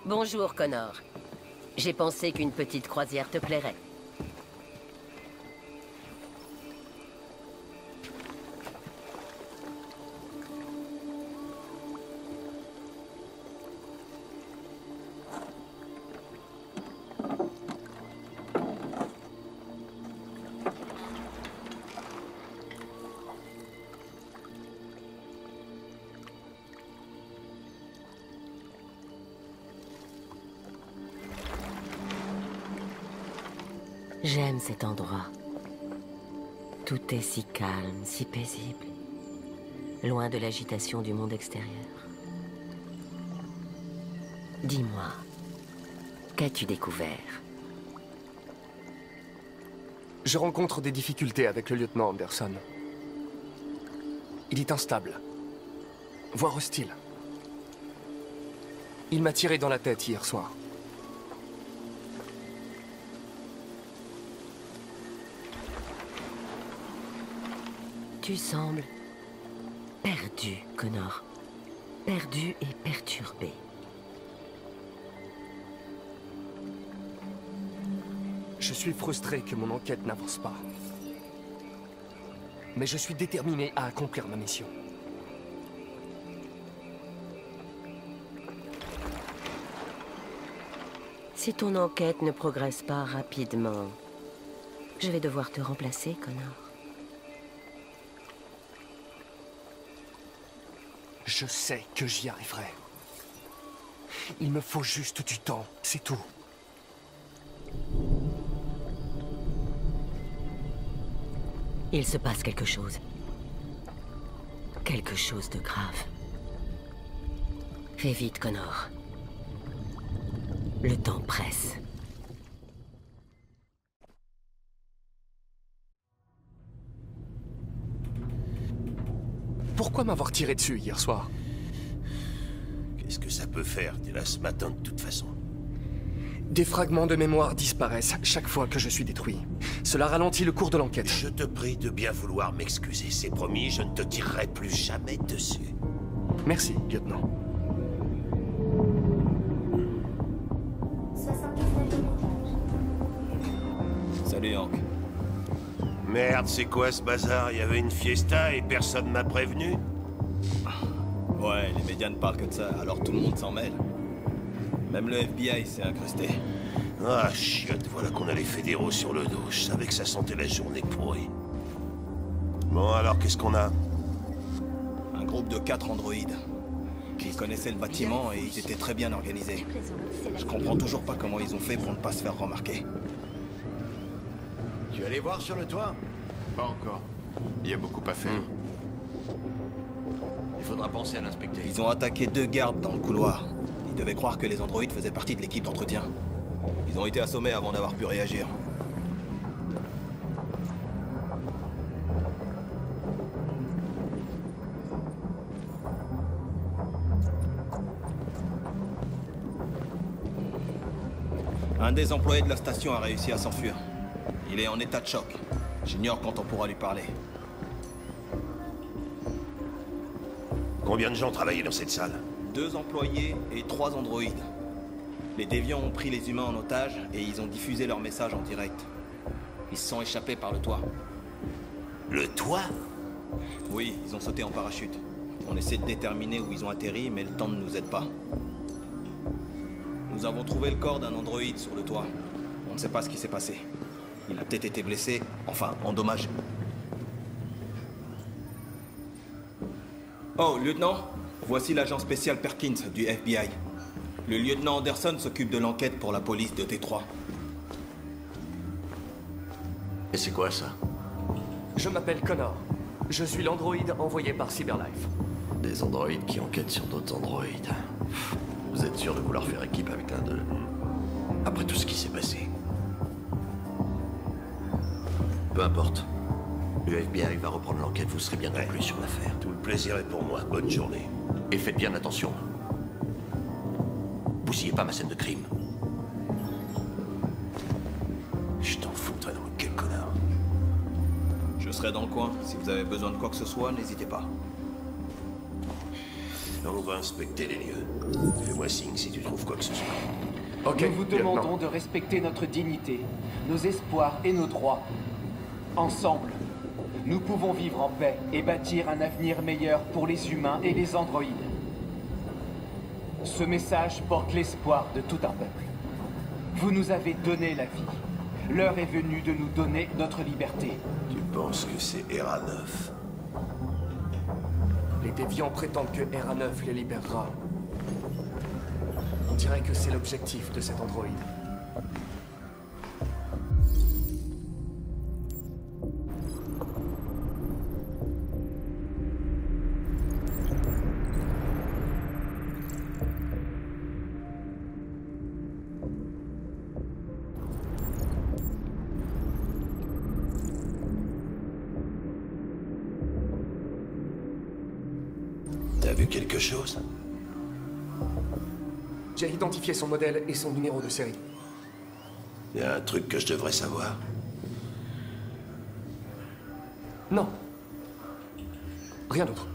Bonjour, Connor. J'ai pensé qu'une petite croisière te plairait. J'aime cet endroit. Tout est si calme, si paisible. Loin de l'agitation du monde extérieur. Dis-moi, qu'as-tu découvert? Je rencontre des difficultés avec le lieutenant Anderson. Il est instable, voire hostile. Il m'a tiré dans la tête hier soir. Tu sembles perdu, Connor. Perdu et perturbé. Je suis frustré que mon enquête n'avance pas. Mais je suis déterminé à accomplir ma mission. Si ton enquête ne progresse pas rapidement, je vais devoir te remplacer, Connor. Je sais que j'y arriverai. Il me faut juste du temps, c'est tout. Il se passe quelque chose. Quelque chose de grave. Fais vite, Connor. Le temps presse. Pourquoi m'avoir tiré dessus hier soir? Qu'est-ce que ça peut faire? T'es là ce matin de toute façon. Des fragments de mémoire disparaissent chaque fois que je suis détruit. Cela ralentit le cours de l'enquête. Je te prie de bien vouloir m'excuser. C'est promis, je ne te tirerai plus jamais dessus. Merci, lieutenant. 79 étages. Salut, Hank. Merde, c'est quoi ce bazar? Il y avait une fiesta et personne m'a prévenu? Ouais, les médias ne parlent que de ça, alors tout le monde s'en mêle. Même le FBI s'est incrusté. Ah, chiotte, voilà qu'on a les fédéraux sur le dos. Je savais que ça sentait la journée pourrie. Bon, alors, qu'est-ce qu'on a? Un groupe de 4 androïdes. Ils connaissaient le bâtiment et ils étaient très bien organisés. Je comprends toujours pas comment ils ont fait pour ne pas se faire remarquer. Tu es allé voir sur le toit? Pas encore. Il y a beaucoup à faire. Il faudra penser à l'inspecter. Ils ont attaqué 2 gardes dans le couloir. Ils devaient croire que les androïdes faisaient partie de l'équipe d'entretien. Ils ont été assommés avant d'avoir pu réagir. Un des employés de la station a réussi à s'enfuir. Il est en état de choc. J'ignore quand on pourra lui parler. Combien de gens travaillaient dans cette salle? 2 employés et 3 androïdes. Les déviants ont pris les humains en otage et ils ont diffusé leurs messages en direct. Ils se sont échappés par le toit. Le toit? Oui, ils ont sauté en parachute. On essaie de déterminer où ils ont atterri, mais le temps ne nous aide pas. Nous avons trouvé le corps d'un androïde sur le toit. On ne sait pas ce qui s'est passé. Il a peut-être été blessé, enfin, endommagé. Oh, lieutenant, voici l'agent spécial Perkins du FBI. Le lieutenant Anderson s'occupe de l'enquête pour la police de T3. Et c'est quoi ça? Je m'appelle Connor. Je suis l'androïde envoyé par Cyberlife. Des androïdes qui enquêtent sur d'autres androïdes. Vous êtes sûr de vouloir faire équipe avec l'un d'eux? Après tout ce qui s'est passé. Peu importe. Le FBI va reprendre l'enquête, vous serez bien conclu sur l'affaire. Tout le plaisir est pour moi. Bonne journée. Et faites bien attention. Bousillez pas ma scène de crime. Je t'en fous, toi, donc, quel connard. Je serai dans le coin. Si vous avez besoin de quoi que ce soit, n'hésitez pas. On va inspecter les lieux. Fais-moi signe si tu trouves quoi que ce soit. Ok, Nous vous demandons lieutenant. de respecter notre dignité, nos espoirs et nos droits. Ensemble, nous pouvons vivre en paix et bâtir un avenir meilleur pour les humains et les androïdes. Ce message porte l'espoir de tout un peuple. Vous nous avez donné la vie. L'heure est venue de nous donner notre liberté. Tu penses que c'est Hera 9? Les déviants prétendent que Hera 9 les libérera. On dirait que c'est l'objectif de cet androïde. T'as vu quelque chose? J'ai identifié son modèle et son numéro de série. Y a un truc que je devrais savoir? Non. Rien d'autre.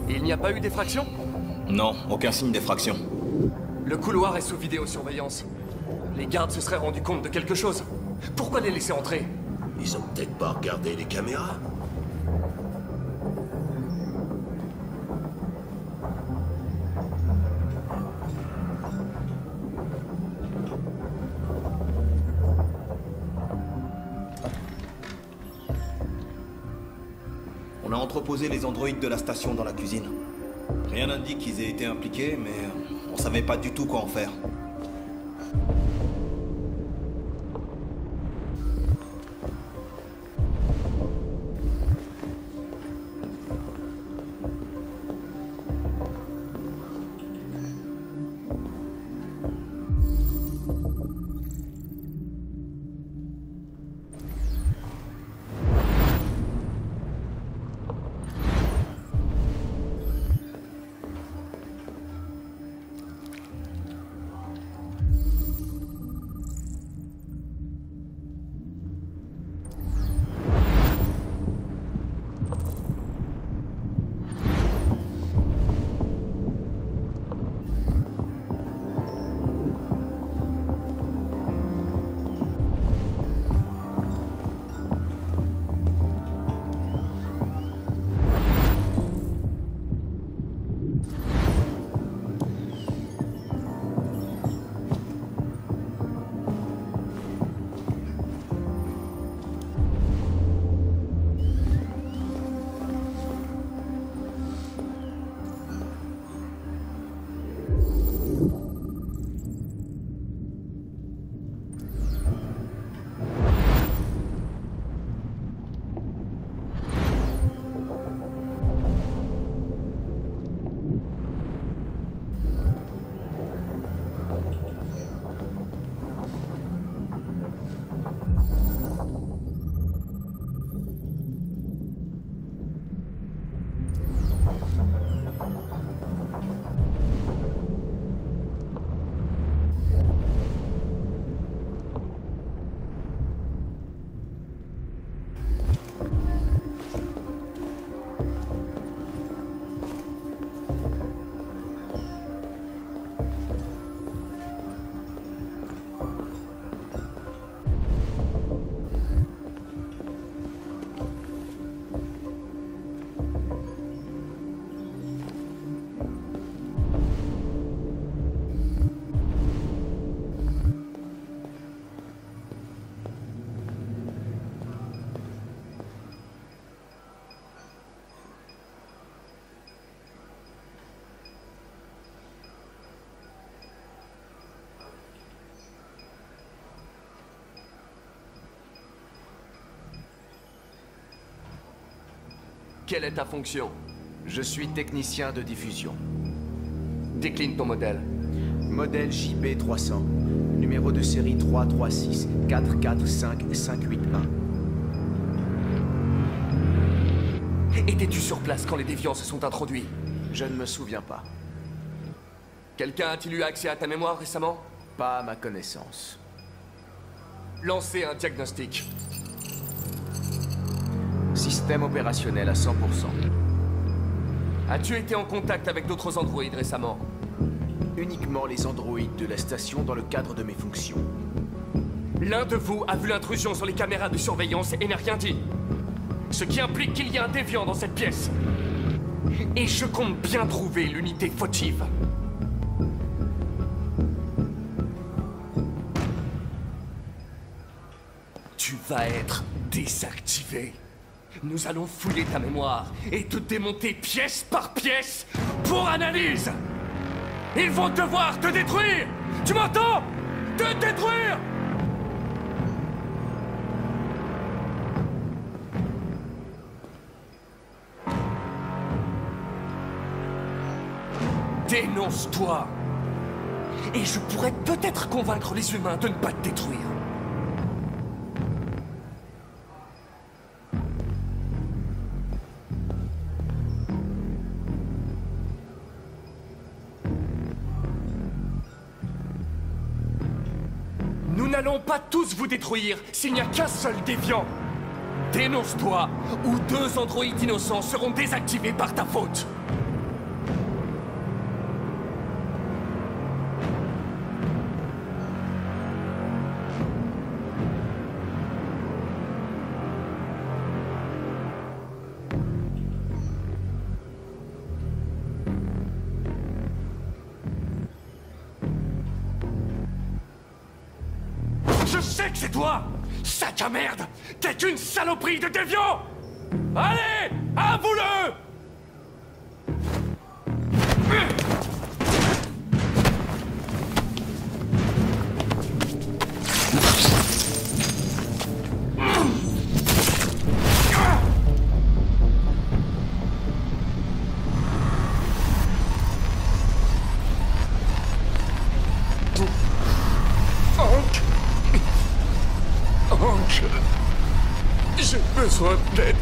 Il n'y a pas eu d'effraction? Non, aucun signe d'effraction. Le couloir est sous vidéosurveillance. Les gardes se seraient rendus compte de quelque chose. Pourquoi les laisser entrer? Ils ont peut-être pas regardé les caméras? On a entreposé les androïdes de la station dans la cuisine. Rien n'indique qu'ils aient été impliqués, mais on savait pas du tout quoi en faire. quelle est ta fonction? Je suis technicien de diffusion. Décline ton modèle. Modèle JB300. Numéro de série 336 445 581. Étais-tu sur place quand les déviants se sont introduits? Je ne me souviens pas. Quelqu'un a-t-il eu accès à ta mémoire récemment? Pas à ma connaissance. Lancez un diagnostic. Système opérationnel à 100%. As-tu été en contact avec d'autres androïdes récemment? Uniquement les androïdes de la station dans le cadre de mes fonctions. L'un de vous a vu l'intrusion sur les caméras de surveillance et n'a rien dit. Ce qui implique qu'il y a un déviant dans cette pièce. Et je compte bien trouver l'unité fautive. Tu vas être désactivé. Nous allons fouiller ta mémoire et te démonter pièce par pièce pour analyse. Ils vont devoir te détruire. Tu m'entends? Te détruire! Dénonce-toi. Et je pourrais peut-être convaincre les humains de ne pas te détruire. Nous n'allons pas tous vous détruire s'il n'y a qu'un seul déviant. Dénonce-toi, ou 2 androïdes innocents seront désactivés par ta faute. Je sais que c'est toi! Sac à merde! T'es qu'une saloperie de déviant! Allez! Avoue-le! Hank, j'ai besoin d'aide.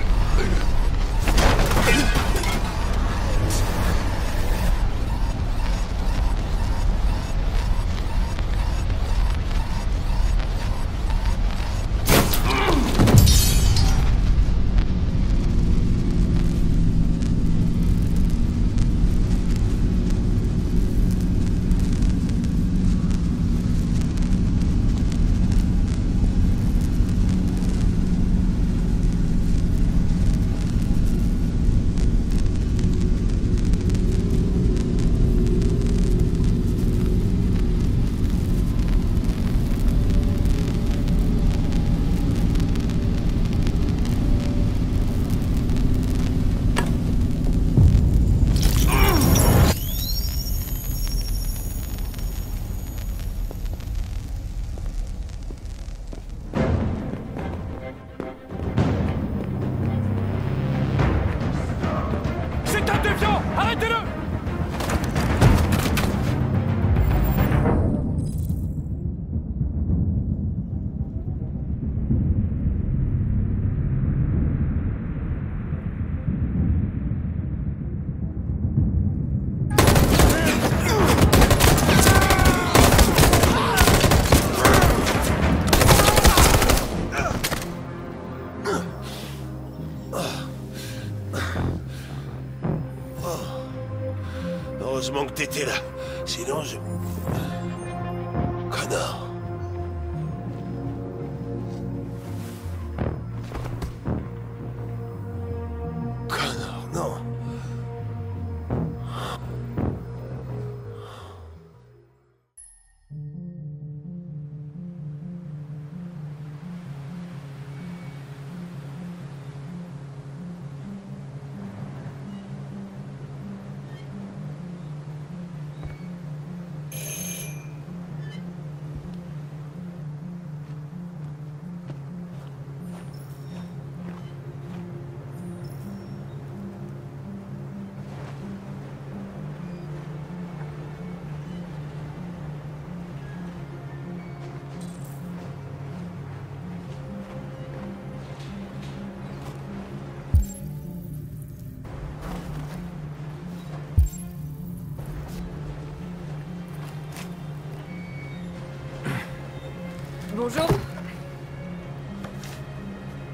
Arrêtez-le! Heureusement que t'étais là. Sinon, je... Connard. Connard, non. Bonjour.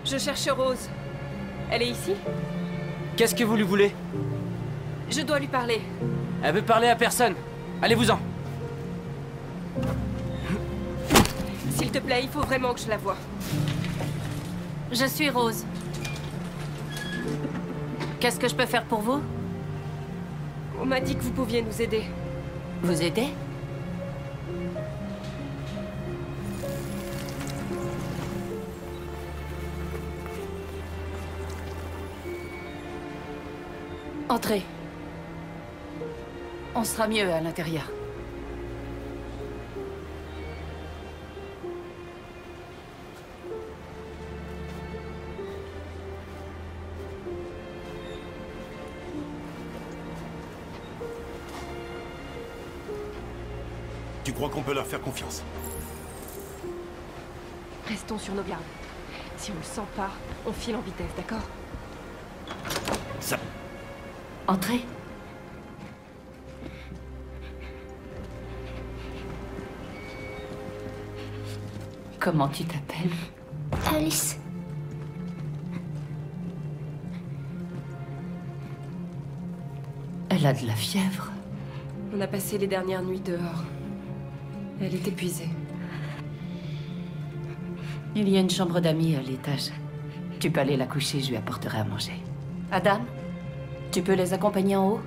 Je cherche Rose. Elle est ici? Qu'est-ce que vous lui voulez? Je dois lui parler. Elle veut parler à personne. Allez-vous-en. S'il te plaît, il faut vraiment que je la voie. Je suis Rose. Qu'est-ce que je peux faire pour vous? On m'a dit que vous pouviez nous aider. Vous aider? Entrez. On sera mieux à l'intérieur. Tu crois qu'on peut leur faire confiance? Restons sur nos gardes. Si on le sent pas, on file en vitesse, d'accord? Ça... Entrez. Comment tu t'appelles? Alice. Elle a de la fièvre. On a passé les dernières nuits dehors. Elle est épuisée. Il y a une chambre d'amis à l'étage. Tu peux aller la coucher, je lui apporterai à manger. Adam, tu peux les accompagner en haut?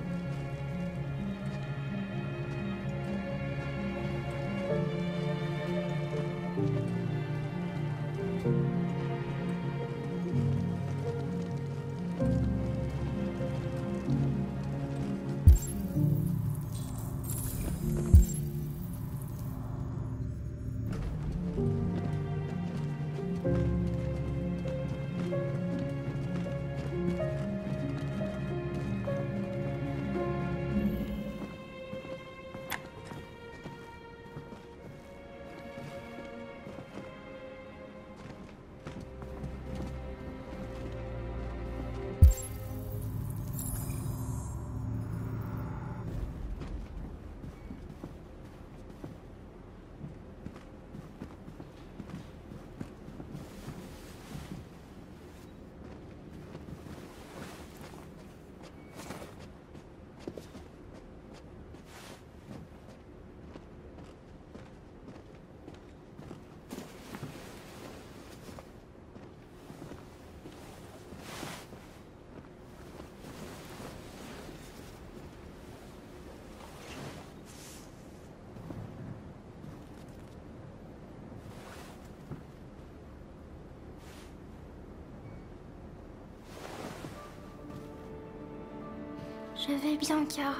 Je vais bien, Kara.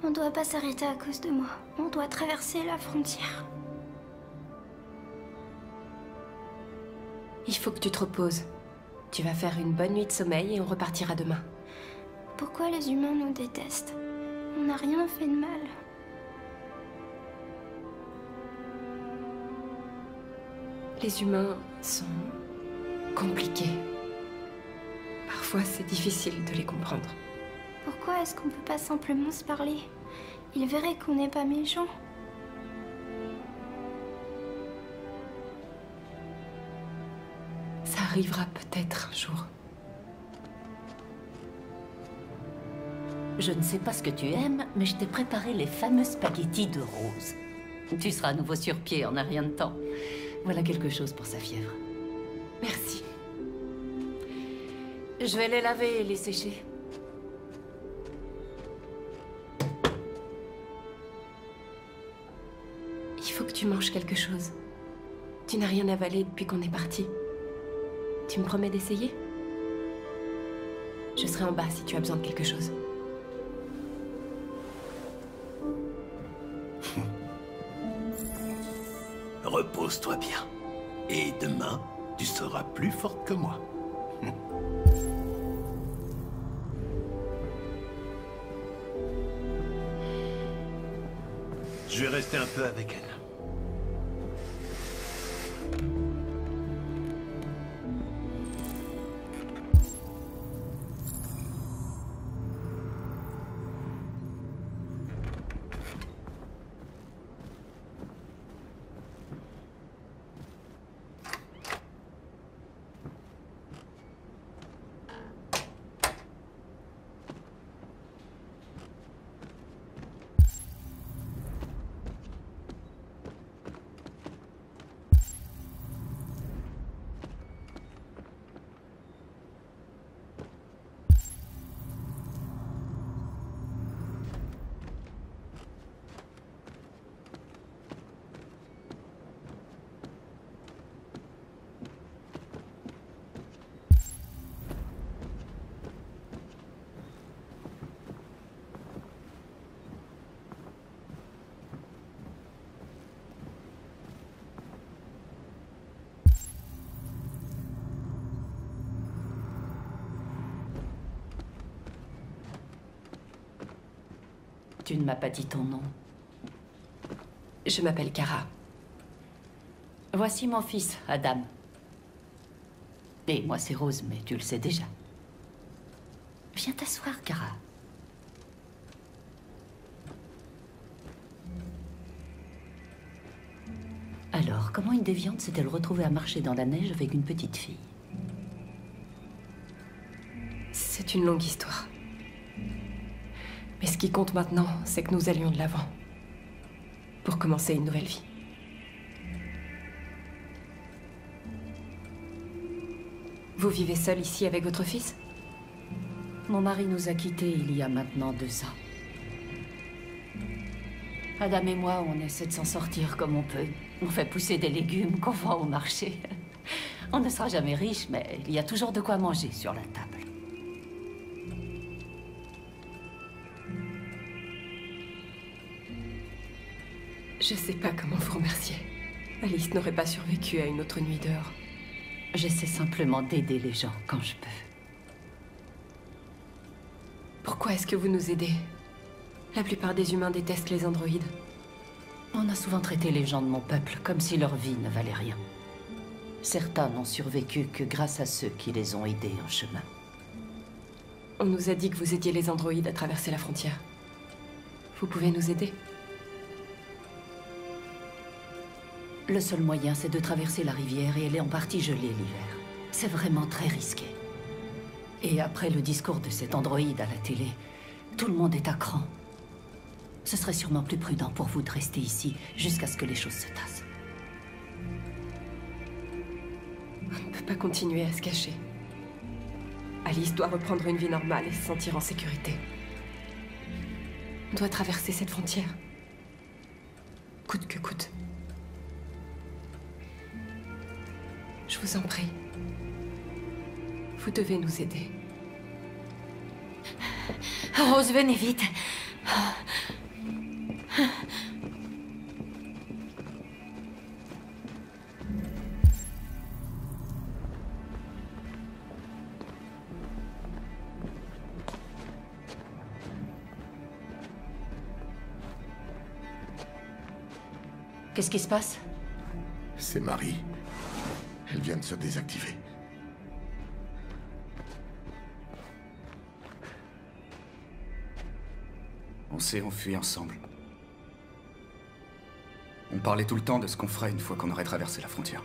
On doit pas s'arrêter à cause de moi. On doit traverser la frontière. Il faut que tu te reposes. Tu vas faire une bonne nuit de sommeil et on repartira demain. Pourquoi les humains nous détestent? On n'a rien fait de mal. Les humains sont compliqués. Parfois, c'est difficile de les comprendre. Pourquoi est-ce qu'on peut pas simplement se parler? Ils verraient qu'on n'est pas méchants. Ça arrivera peut-être un jour. Je ne sais pas ce que tu aimes, mais je t'ai préparé les fameux spaghettis de Rose. Tu seras à nouveau sur pied en un rien de temps. Voilà quelque chose pour sa fièvre. Merci. Je vais les laver et les sécher. Il faut que tu manges quelque chose. Tu n'as rien avalé depuis qu'on est parti. Tu me promets d'essayer? Je serai en bas si tu as besoin de quelque chose. Repose-toi bien. Et demain, tu seras plus forte que moi. Je vais rester un peu avec elle. Tu ne m'as pas dit ton nom. Je m'appelle Kara. Voici mon fils, Adam. Et moi, c'est Rose, mais tu le sais déjà. Viens t'asseoir, Kara. Alors, comment une déviante s'est-elle retrouvée à marcher dans la neige avec une petite fille? C'est une longue histoire. Mais ce qui compte maintenant, c'est que nous allions de l'avant. Pour commencer une nouvelle vie. Vous vivez seul ici avec votre fils? Mon mari nous a quittés il y a maintenant 2 ans. Adam et moi, on essaie de s'en sortir comme on peut. On fait pousser des légumes qu'on vend au marché. On ne sera jamais riche, mais il y a toujours de quoi manger sur la table. Je sais pas comment vous remercier. Alice n'aurait pas survécu à une autre nuit dehors. J'essaie simplement d'aider les gens quand je peux. Pourquoi est-ce que vous nous aidez? La plupart des humains détestent les androïdes. On a souvent traité les gens de mon peuple comme si leur vie ne valait rien. Certains n'ont survécu que grâce à ceux qui les ont aidés en chemin. On nous a dit que vous aidiez les androïdes à traverser la frontière. Vous pouvez nous aider? Le seul moyen, c'est de traverser la rivière et elle est en partie gelée l'hiver. C'est vraiment très risqué. Et après le discours de cet androïde à la télé, tout le monde est à cran. Ce serait sûrement plus prudent pour vous de rester ici jusqu'à ce que les choses se tassent. On ne peut pas continuer à se cacher. Alice doit reprendre une vie normale et se sentir en sécurité. On doit traverser cette frontière. Coûte que coûte. Je vous en prie. Vous devez nous aider. Rose, venez vite. Qu'est-ce qui se passe? C'est Marie. Elle vient de se désactiver. On s'est enfuis ensemble. On parlait tout le temps de ce qu'on ferait une fois qu'on aurait traversé la frontière.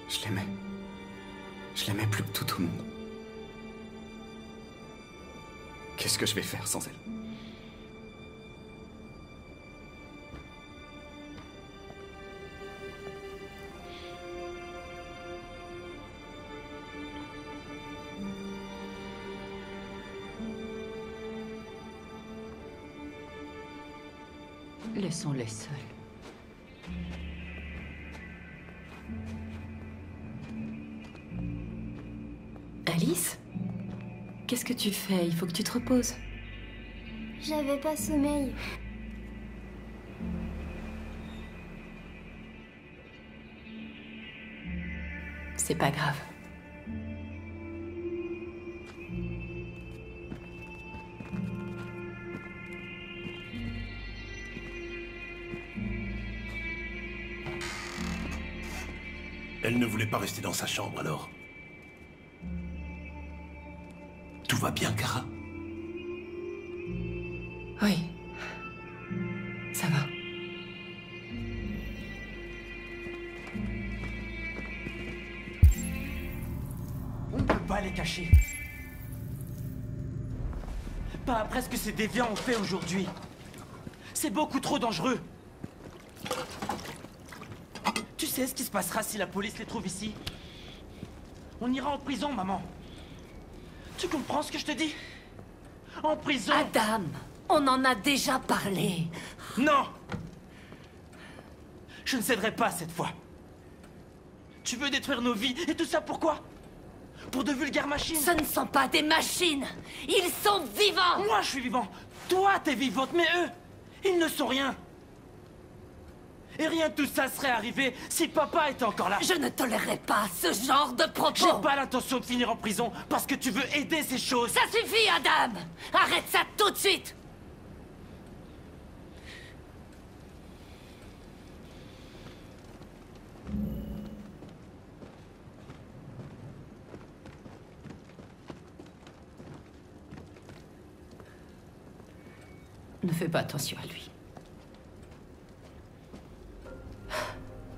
Je l'aimais. Je l'aimais plus que tout au monde. Qu'est-ce que je vais faire sans elle? Laissons-les seuls. Alice? Qu'est-ce que tu fais? Il faut que tu te reposes. J'avais pas sommeil. C'est pas grave. Elle ne voulait pas rester dans sa chambre, alors? Tout va bien, Kara? Oui. Ça va. On ne peut pas les cacher. Pas après ce que ces déviants ont fait aujourd'hui. C'est beaucoup trop dangereux. Tu sais ce qui se passera si la police les trouve ici? On ira en prison, maman. Tu comprends ce que je te dis? En prison. Adam, on en a déjà parlé. Non! Je ne céderai pas cette fois. Tu veux détruire nos vies et tout ça pourquoi? Pour de vulgaires machines? Ce ne sont pas des machines. Ils sont vivants. Moi, je suis vivant. Toi, t'es vivante, mais eux, ils ne sont rien. Et rien de tout ça serait arrivé si papa était encore là. Je ne tolérerai pas ce genre de propos. J'ai pas l'intention de finir en prison parce que tu veux aider ces choses. Ça suffit, Adam! Arrête ça tout de suite! Ne fais pas attention à lui.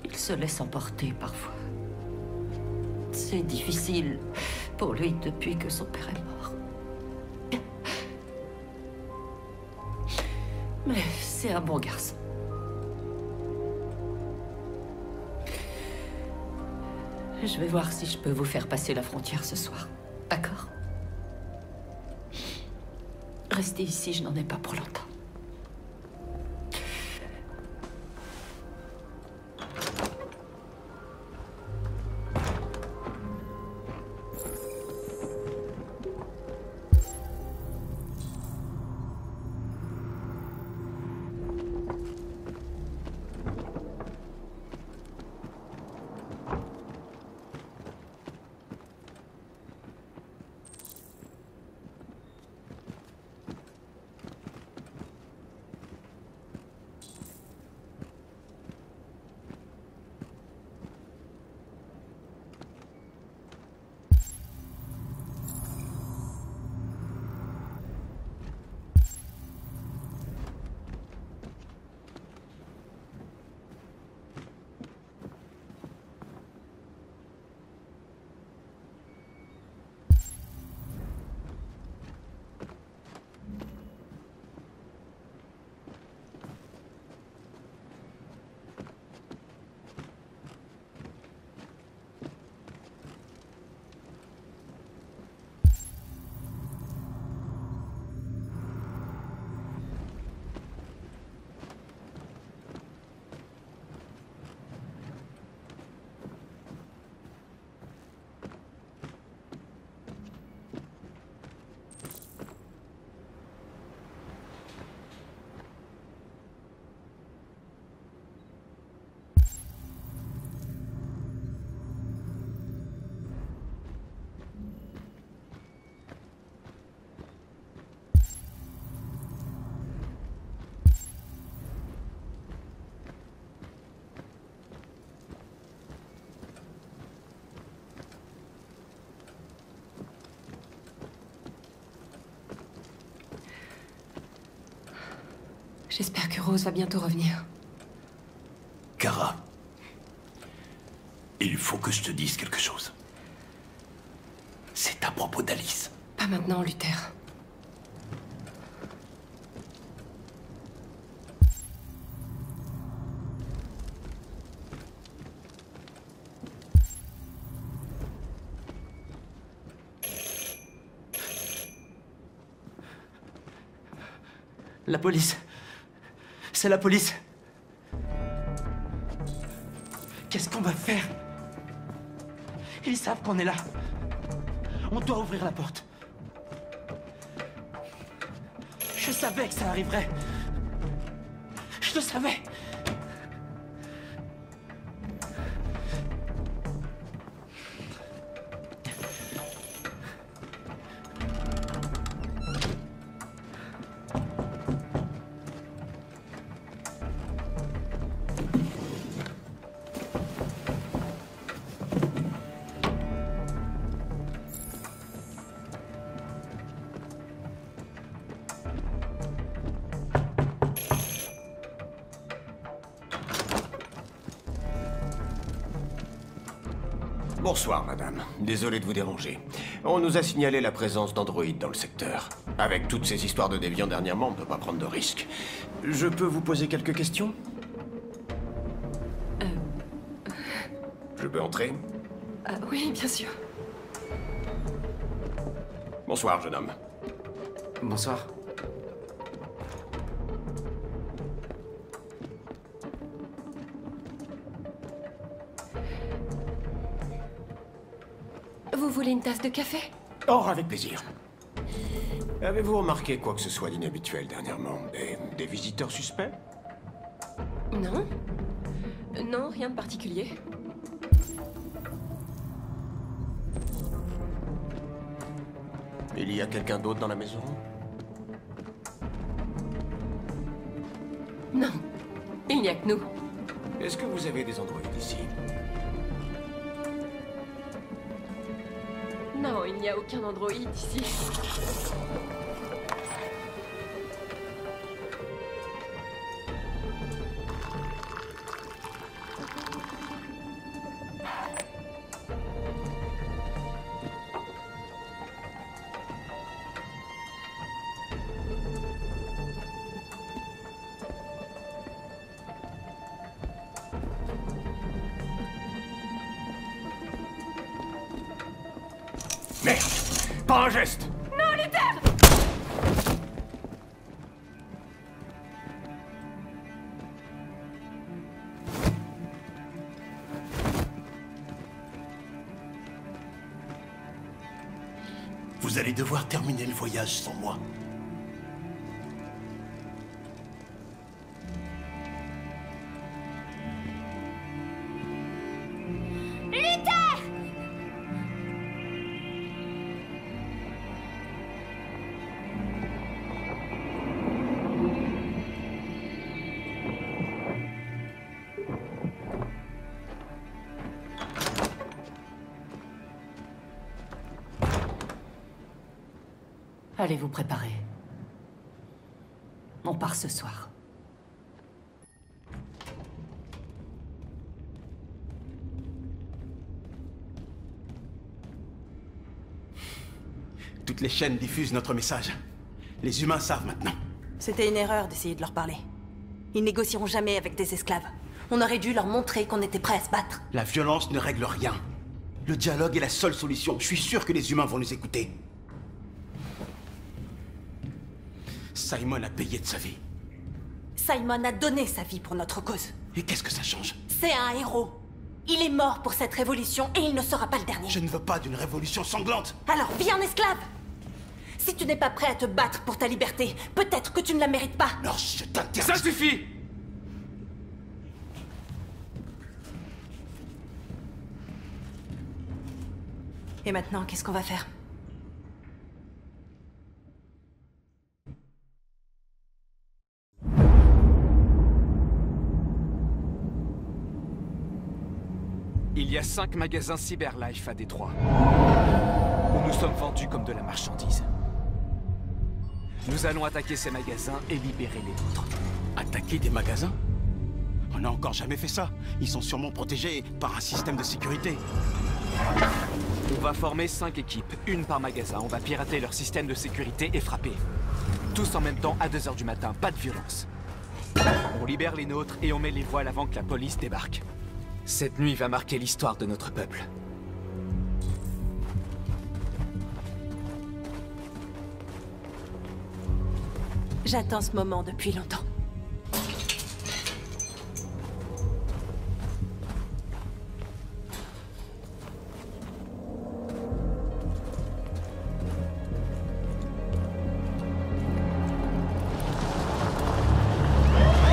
Il se laisse emporter parfois. C'est difficile pour lui depuis que son père est mort. Mais c'est un bon garçon. Je vais voir si je peux vous faire passer la frontière ce soir. D'accord? Restez ici, je n'en ai pas pour longtemps. J'espère que Rose va bientôt revenir. Kara, il faut que je te dise quelque chose. C'est à propos d'Alice. Pas maintenant, Luther. La police. C'est la police. Qu'est-ce qu'on va faire? Ils savent qu'on est là. On doit ouvrir la porte. Je savais que ça arriverait. Je le savais. Bonsoir, madame. Désolé de vous déranger. On nous a signalé la présence d'androïdes dans le secteur. Avec toutes ces histoires de déviants dernièrement, on ne peut pas prendre de risques. Je peux vous poser quelques questions? Je peux entrer? Oui, bien sûr. Bonsoir, jeune homme. Bonsoir. Vous voulez une tasse de café? Oh, avec plaisir. Avez-vous remarqué quoi que ce soit d'inhabituel dernièrement? Des visiteurs suspects? Non. Non, rien de particulier. Il y a quelqu'un d'autre dans la maison? Non, il n'y a que nous. Est-ce que vous avez des androïdes ici? Non, il n'y a aucun androïde ici. Merde! Pas un geste! Non, Luther! Vous allez devoir terminer le voyage sans moi. Luther! Allez vous préparer. On part ce soir. Toutes les chaînes diffusent notre message. Les humains savent maintenant. C'était une erreur d'essayer de leur parler. Ils négocieront jamais avec des esclaves. On aurait dû leur montrer qu'on était prêts à se battre. La violence ne règle rien. Le dialogue est la seule solution. Je suis sûr que les humains vont nous écouter. Simon a payé de sa vie. Simon a donné sa vie pour notre cause. Et qu'est-ce que ça change? C'est un héros. Il est mort pour cette révolution et il ne sera pas le dernier. Je ne veux pas d'une révolution sanglante. Alors, vis en esclave! Si tu n'es pas prêt à te battre pour ta liberté, peut-être que tu ne la mérites pas. Alors je t'interdis. Ça suffit! Et maintenant, qu'est-ce qu'on va faire? Il y a 5 magasins Cyberlife à Détroit, où nous sommes vendus comme de la marchandise. Nous allons attaquer ces magasins et libérer les nôtres. Attaquer des magasins? On n'a encore jamais fait ça. Ils sont sûrement protégés par un système de sécurité. On va former 5 équipes, une par magasin. On va pirater leur système de sécurité et frapper. Tous en même temps à 2 h du matin, pas de violence. On libère les nôtres et on met les voiles avant que la police débarque. Cette nuit va marquer l'histoire de notre peuple. J'attends ce moment depuis longtemps.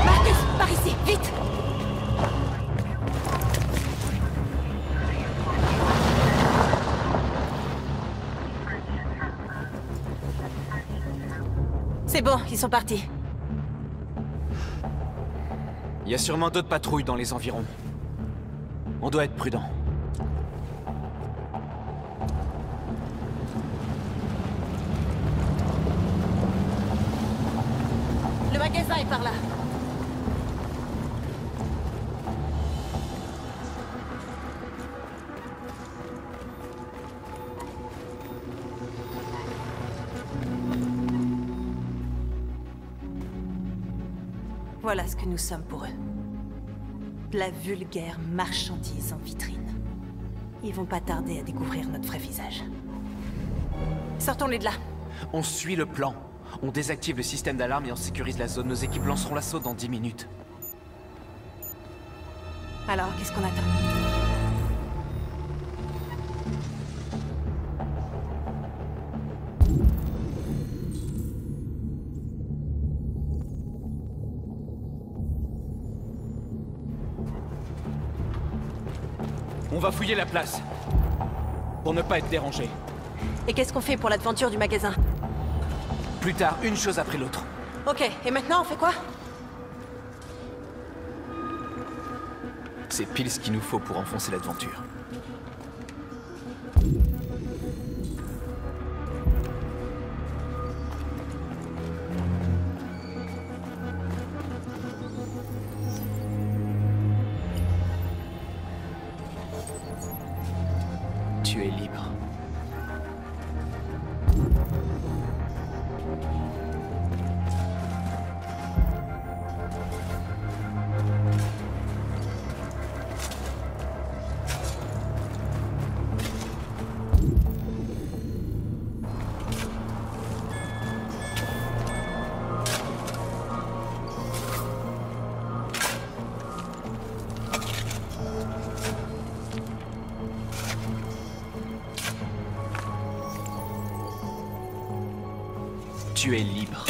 Marcus, par ici, vite! C'est bon, ils sont partis. Il y a sûrement d'autres patrouilles dans les environs. On doit être prudent. Le magasin est par là. Voilà ce que nous sommes pour eux. La vulgaire marchandise en vitrine. Ils vont pas tarder à découvrir notre vrai visage. Sortons-les de là. On suit le plan. On désactive le système d'alarme et on sécurise la zone. Nos équipes lanceront l'assaut dans 10 minutes. Alors, qu'est-ce qu'on attend? va fouiller la place. Pour ne pas être dérangé. Et qu'est-ce qu'on fait pour l'aventure du magasin? Plus tard, une chose après l'autre. Ok, et maintenant on fait quoi? C'est pile ce qu'il nous faut pour enfoncer l'aventure. Tu es libre. Tu es libre.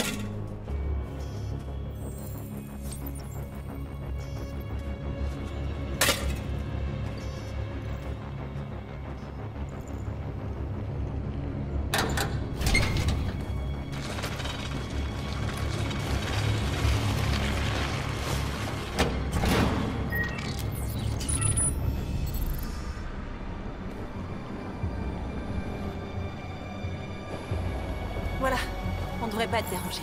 Voilà, on devrait pas être dérangé.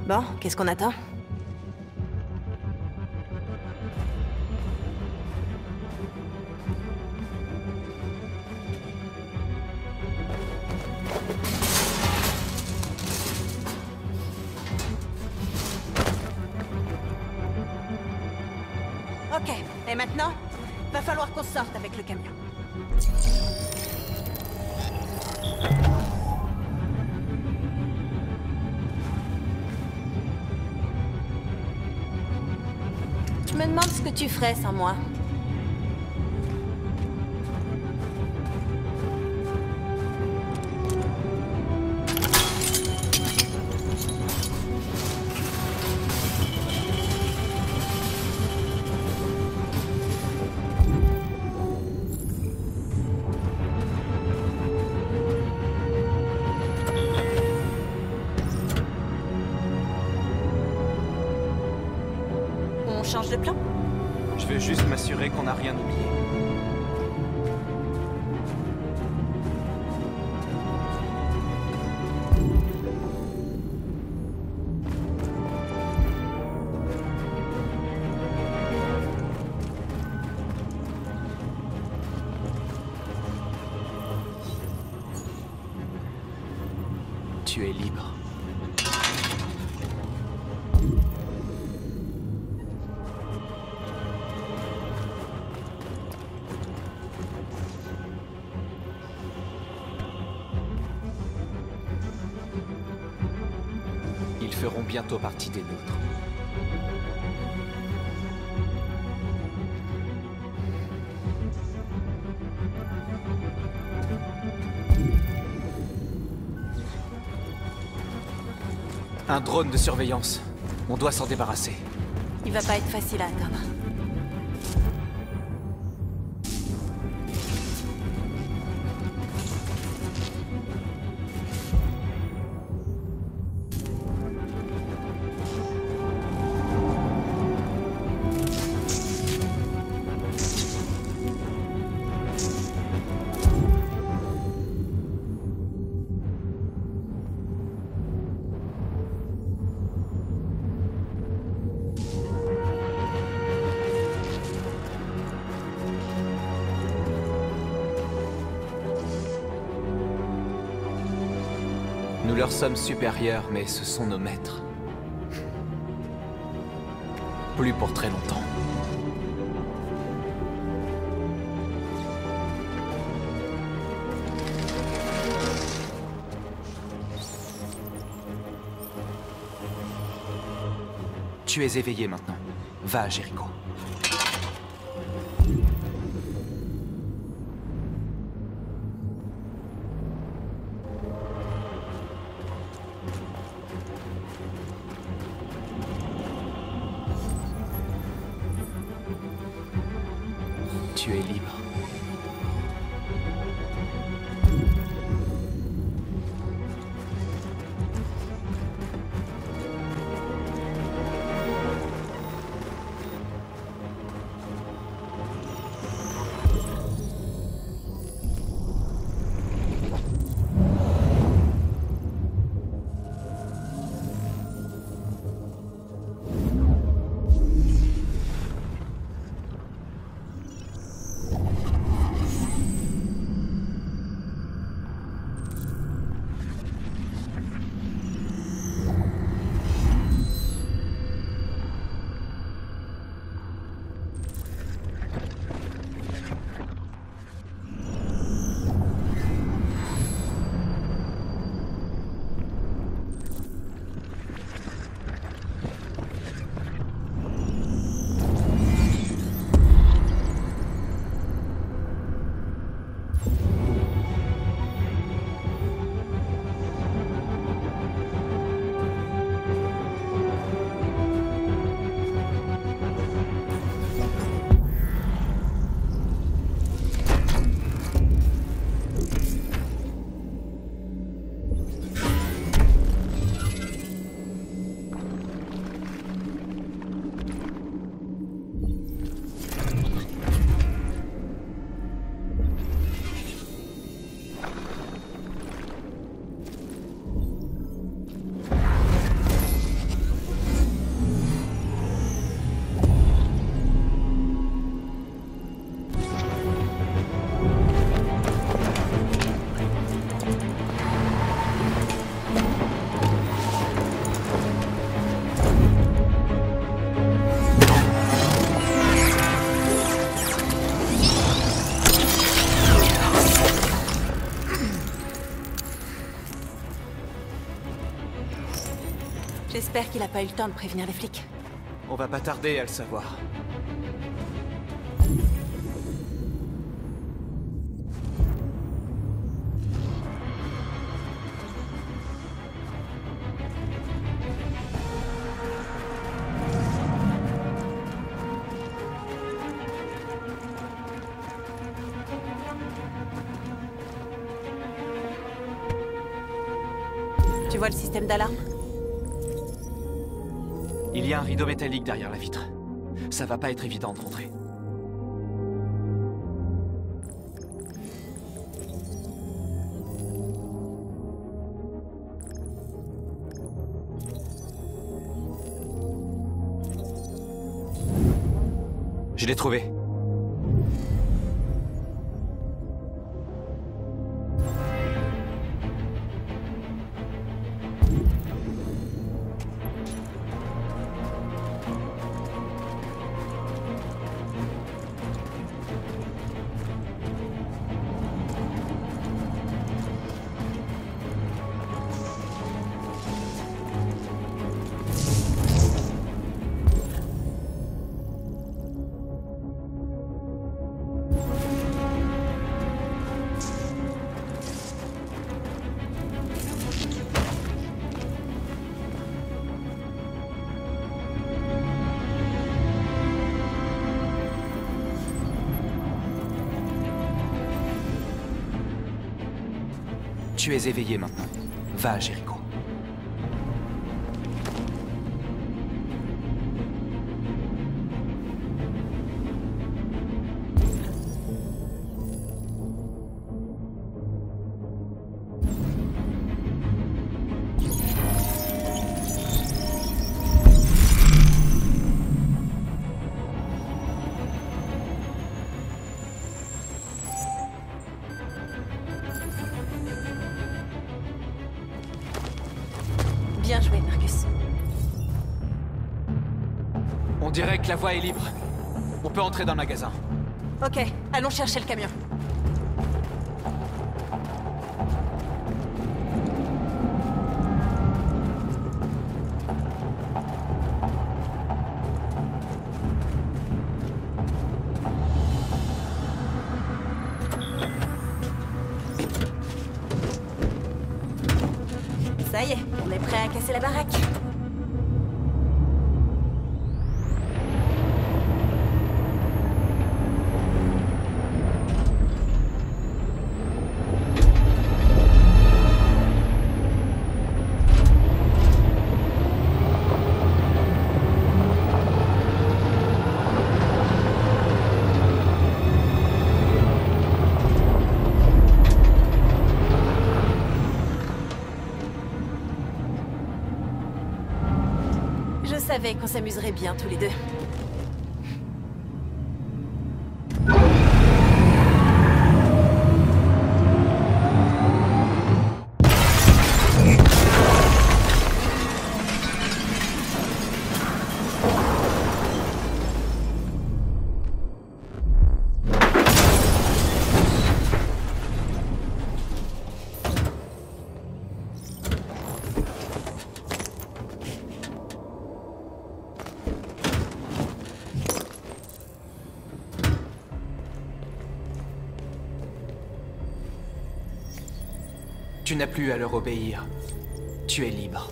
Bon, qu'est-ce qu'on attend? Ok, et maintenant, va falloir qu'on sorte avec le camion. Je me demande ce que tu ferais sans moi. On change de plan? Je veux juste m'assurer qu'on n'a rien oublié. Tu es libre. Ils feront bientôt partie des nôtres. Un drone de surveillance. On doit s'en débarrasser. Il va pas être facile à atteindre. Nous leur sommes supérieurs, mais ce sont nos maîtres. Plus pour très longtemps. Tu es éveillé maintenant. Va à Jéricho. Tu es libre. J'espère qu'il n'a pas eu le temps de prévenir les flics. On va pas tarder à le savoir. Tu vois le système d'alarme? Il y a un rideau métallique derrière la vitre. Ça va pas être évident de rentrer. Je l'ai trouvé. Tu es éveillé maintenant. Va à Jéricho. Bien joué, Marcus. On dirait que la voie est libre. On peut entrer dans le magasin. Ok, allons chercher le camion. Ça y est, on est prêt à casser la baraque. savais qu'on s'amuserait bien tous les deux. Tu n'as plus à leur obéir. Tu es libre.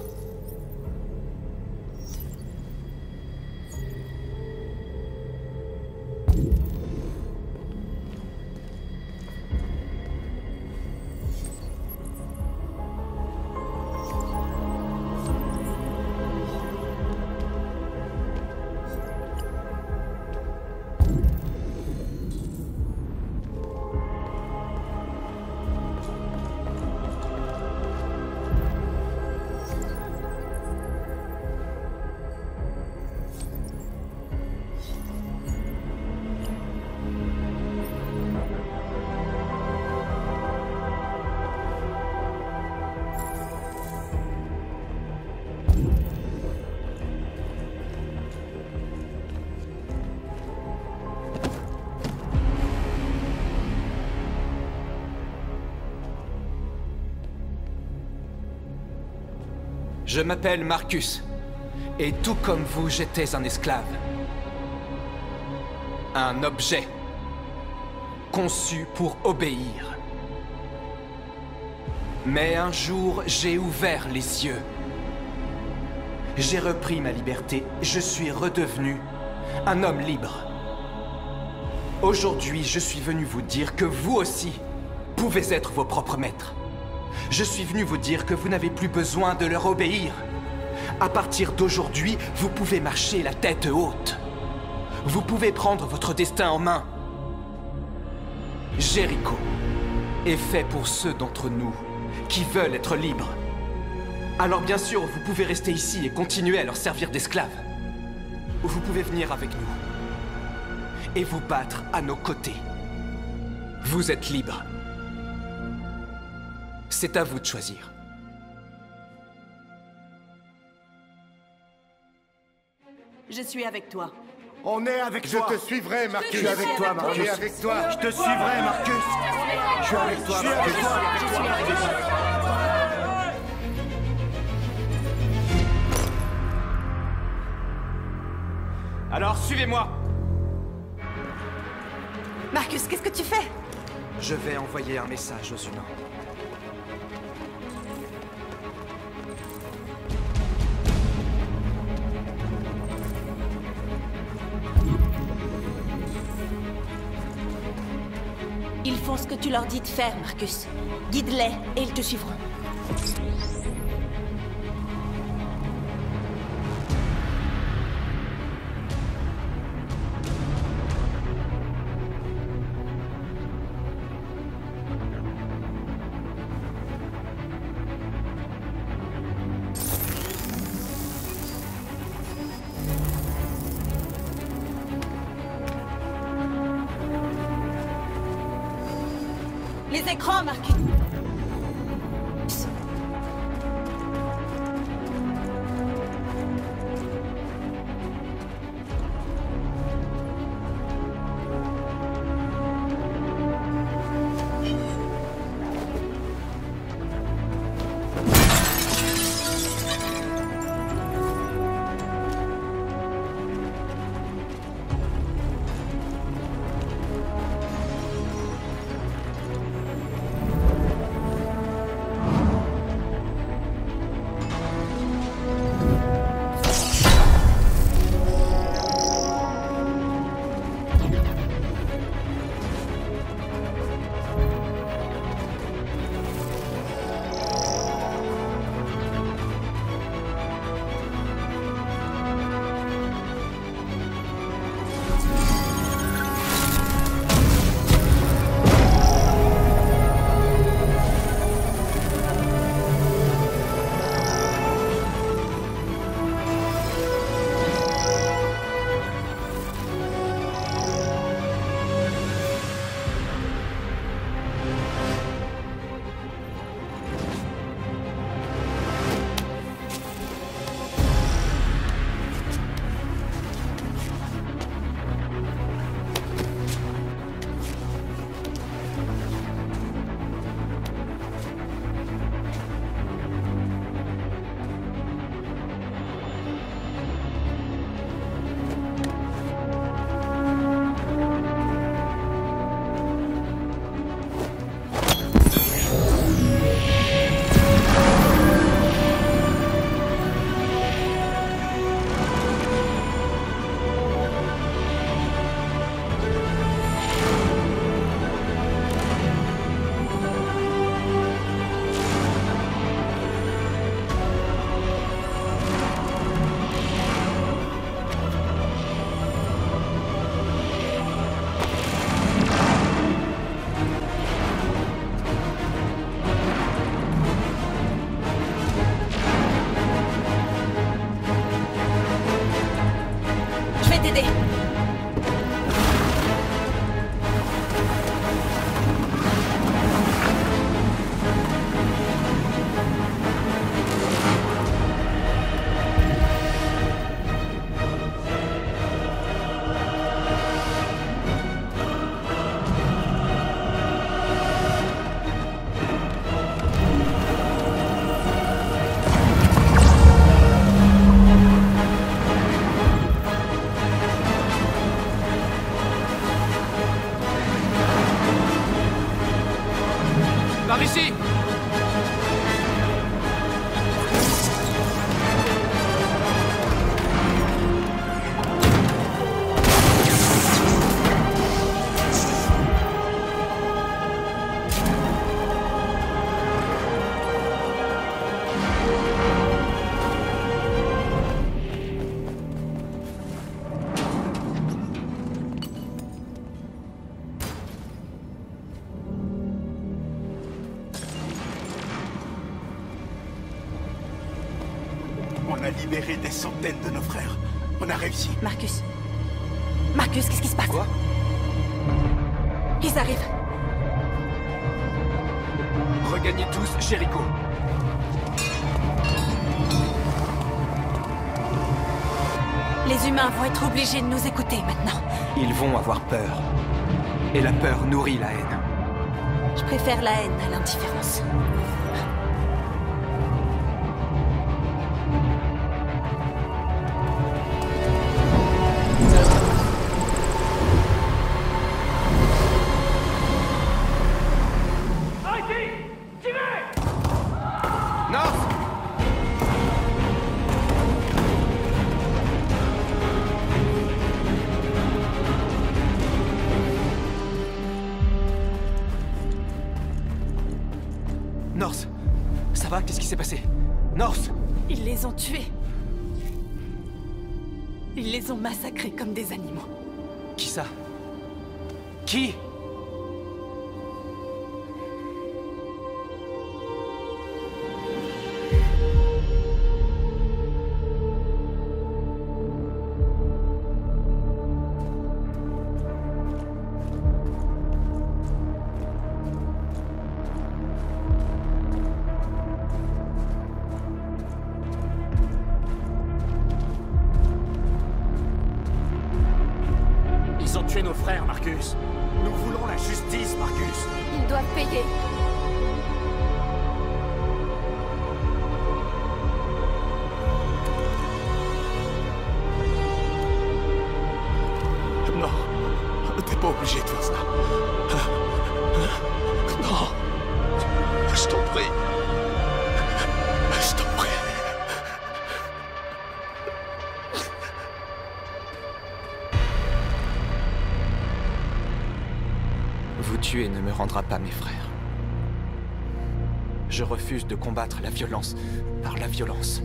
Je m'appelle Marcus, et tout comme vous, j'étais un esclave. Un objet, conçu pour obéir. Mais un jour, j'ai ouvert les yeux. J'ai repris ma liberté, je suis redevenu un homme libre. Aujourd'hui, je suis venu vous dire que vous aussi pouvez être vos propres maîtres. Je suis venu vous dire que vous n'avez plus besoin de leur obéir. À partir d'aujourd'hui, vous pouvez marcher la tête haute. Vous pouvez prendre votre destin en main. Jéricho est fait pour ceux d'entre nous qui veulent être libres. Alors bien sûr, vous pouvez rester ici et continuer à leur servir d'esclaves. Ou vous pouvez venir avec nous et vous battre à nos côtés. Vous êtes libres. C'est à vous de choisir. Je suis avec toi. On est avec toi. Je te suivrai, Marcus. Je suis avec toi, Marcus. On est avec toi. Je te suivrai, Marcus. Je suis avec toi, Marcus. Alors, suivez-moi. Marcus, qu'est-ce que tu fais? Je vais envoyer un message aux humains. Ils font ce que tu leur dis de faire, Marcus. Guide-les et ils te suivront. Les écrans, Marcus. vais t'aider. Par ici! On a libéré des centaines de nos frères. On a réussi. Marcus. Marcus, qu'est-ce qui se passe? Quoi? Ils arrivent. Regagnez tous Jéricho. Les humains vont être obligés de nous écouter maintenant. Ils vont avoir peur. Et la peur nourrit la haine. Je préfère la haine à l'indifférence. North, ça va? Qu'est-ce qui s'est passé? North! Ils les ont tués. Ils les ont massacrés comme des animaux. Qui ça? Qui? Ils ont tué nos frères, Marcus. Nous voulons la justice, Marcus. Ils doivent payer. Non, t'es pas obligé de faire ça. Non, je t'en prie. Je t'en prie. Vous tuer ne me rendra pas mes frères. Je refuse de combattre la violence par la violence.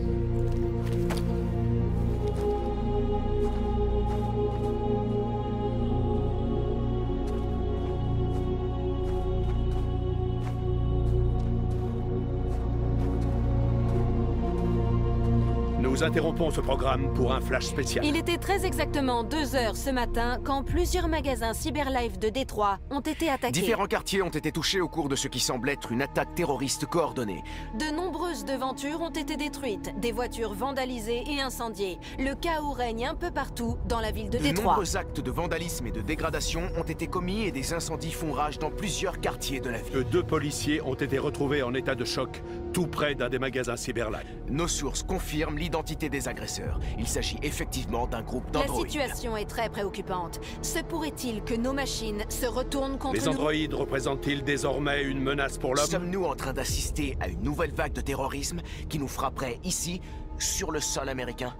Nous interrompons ce programme pour un flash spécial. Il était très exactement 2 heures ce matin quand plusieurs magasins Cyberlife de Détroit ont été attaqués. Différents quartiers ont été touchés au cours de ce qui semble être une attaque terroriste coordonnée. De nombreuses devantures ont été détruites, des voitures vandalisées et incendiées. Le chaos règne un peu partout dans la ville de Détroit. De nombreux actes de vandalisme et de dégradation ont été commis et des incendies font rage dans plusieurs quartiers de la ville. 2 policiers ont été retrouvés en état de choc, tout près d'un des magasins Cyberlife. Nos sources confirment l'identité des agresseurs. Il s'agit effectivement d'un groupe d'androïdes. La situation est très préoccupante. Se pourrait-il que nos machines se retournent contre nous? Les androïdes représentent-ils désormais une menace pour l'homme? Sommes-nous en train d'assister à une nouvelle vague de terrorisme qui nous frapperait ici, sur le sol américain?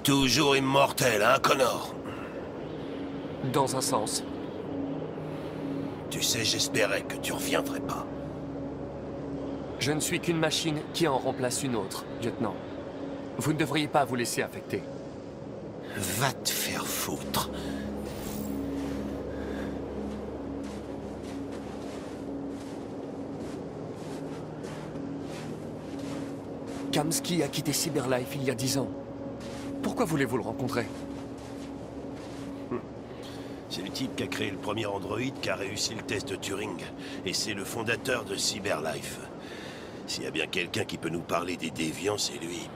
Toujours immortel, hein, Connor? Dans un sens. Tu sais, j'espérais que tu reviendrais pas. Je ne suis qu'une machine qui en remplace une autre, lieutenant. Vous ne devriez pas vous laisser affecter. Va te faire foutre. Kamski a quitté Cyberlife il y a 10 ans. Pourquoi voulez-vous le rencontrer? C'est le type qui a créé le premier androïde qui a réussi le test de Turing. Et c'est le fondateur de Cyberlife. S'il y a bien quelqu'un qui peut nous parler des déviants, c'est lui.